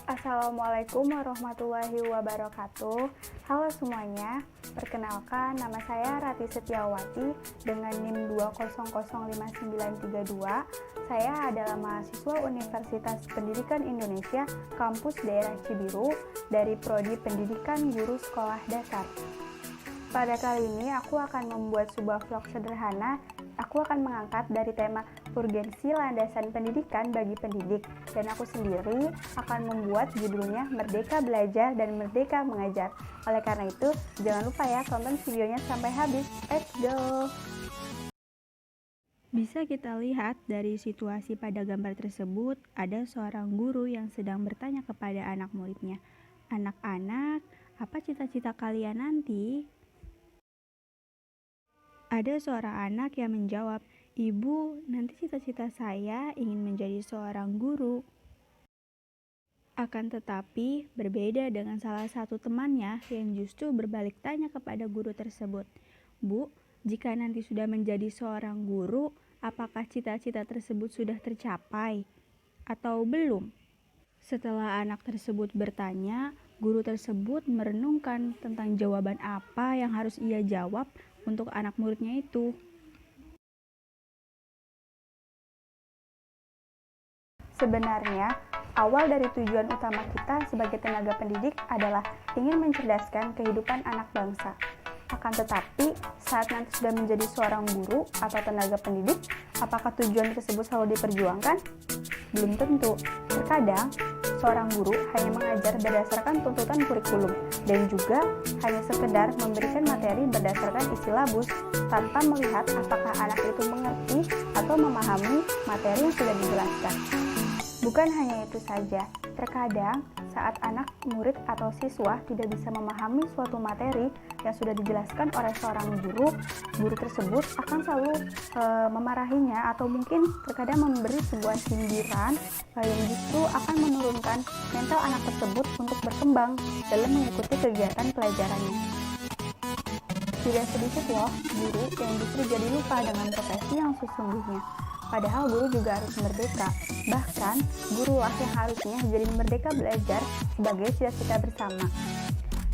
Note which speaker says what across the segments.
Speaker 1: Assalamualaikum warahmatullahi wabarakatuh. Halo semuanya, perkenalkan nama saya Rati Setiawati dengan NIM 2005932. Saya adalah mahasiswa Universitas Pendidikan Indonesia Kampus Daerah Cibiru dari Prodi Pendidikan Guru Sekolah Dasar. Pada kali ini aku akan membuat sebuah vlog sederhana. Aku akan mengangkat dari tema urgensi landasan pendidikan bagi pendidik, dan aku sendiri akan membuat judulnya Merdeka Belajar dan Merdeka Mengajar. Oleh karena itu, jangan lupa ya tonton videonya sampai habis. Let's go! Bisa kita lihat dari situasi pada gambar tersebut, ada seorang guru yang sedang bertanya kepada anak muridnya, "Anak-anak, apa cita-cita kalian nanti?" Ada seorang anak yang menjawab, "Ibu, nanti cita-cita saya ingin menjadi seorang guru." Akan tetapi, berbeda dengan salah satu temannya yang justru berbalik tanya kepada guru tersebut, "Bu, jika nanti sudah menjadi seorang guru, apakah cita-cita tersebut sudah tercapai atau belum?" Setelah anak tersebut bertanya, guru tersebut merenungkan tentang jawaban apa yang harus ia jawab untuk anak muridnya itu. Sebenarnya, awal dari tujuan utama kita sebagai tenaga pendidik adalah ingin mencerdaskan kehidupan anak bangsa. Akan tetapi, saat nanti sudah menjadi seorang guru atau tenaga pendidik, apakah tujuan tersebut selalu diperjuangkan? Belum tentu. Terkadang, seorang guru hanya mengajar berdasarkan tuntutan kurikulum dan juga hanya sekedar memberikan materi berdasarkan isi labus tanpa melihat apakah anak itu mengerti atau memahami materi yang sudah dijelaskan. Bukan hanya itu saja, terkadang saat anak, murid, atau siswa tidak bisa memahami suatu materi yang sudah dijelaskan oleh seorang guru, guru tersebut akan selalu memarahinya atau mungkin terkadang memberi sebuah sindiran yang justru akan menurunkan mental anak tersebut untuk berkembang dalam mengikuti kegiatan pelajarannya. Tidak sedikit loh guru yang justru jadi lupa dengan profesi yang sesungguhnya. Padahal guru juga harus merdeka. Bahkan, gurulah yang harusnya jadi merdeka belajar sebagai cita-cita bersama.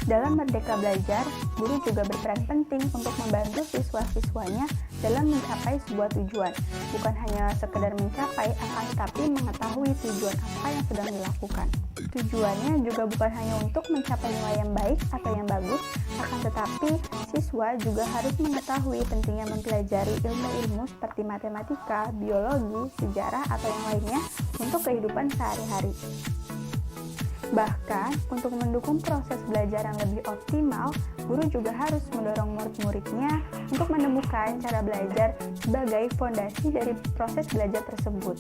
Speaker 1: Dalam merdeka belajar, guru juga berperan penting untuk membantu siswa-siswanya dalam mencapai sebuah tujuan. Bukan hanya sekedar mencapai, akan tetapi mengetahui tujuan apa yang sedang dilakukan. Tujuannya juga bukan hanya untuk mencapai nilai yang baik atau yang bagus, akan tetapi siswa juga harus mengetahui pentingnya mempelajari ilmu-ilmu seperti matematika, biologi, sejarah, atau yang lainnya untuk kehidupan sehari-hari. Bahkan, untuk mendukung proses belajar yang lebih optimal, guru juga harus mendorong murid-muridnya untuk menemukan cara belajar sebagai fondasi dari proses belajar tersebut.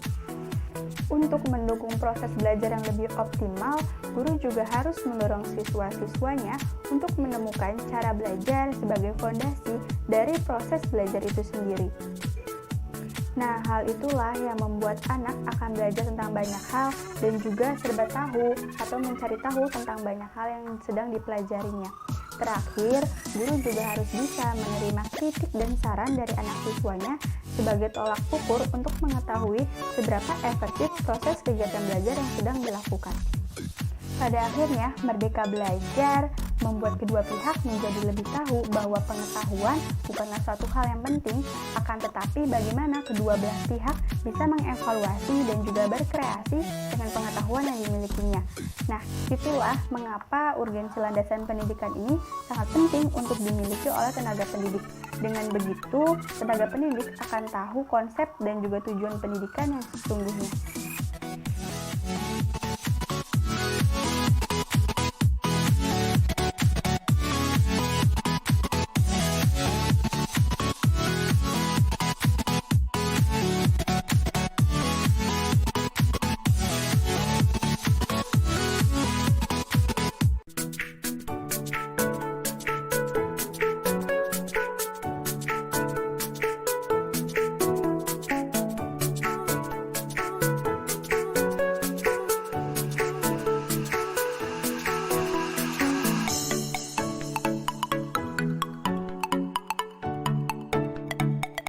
Speaker 1: Untuk mendukung proses belajar yang lebih optimal, guru juga harus mendorong siswa-siswanya untuk menemukan cara belajar sebagai fondasi dari proses belajar itu sendiri. Nah, hal itulah yang membuat anak akan belajar tentang banyak hal dan juga serba tahu atau mencari tahu tentang banyak hal yang sedang dipelajarinya. Terakhir, guru juga harus bisa menerima kritik dan saran dari anak siswanya sebagai tolak ukur untuk mengetahui seberapa efektif proses kegiatan belajar yang sedang dilakukan. Pada akhirnya, merdeka belajar membuat kedua pihak menjadi lebih tahu bahwa pengetahuan bukanlah suatu hal yang penting, akan tetapi bagaimana kedua belah pihak bisa mengevaluasi dan juga berkreasi dengan pengetahuan yang dimilikinya. Nah, itulah mengapa urgensi landasan pendidikan ini sangat penting untuk dimiliki oleh tenaga pendidik. Dengan begitu, tenaga pendidik akan tahu konsep dan juga tujuan pendidikan yang sesungguhnya.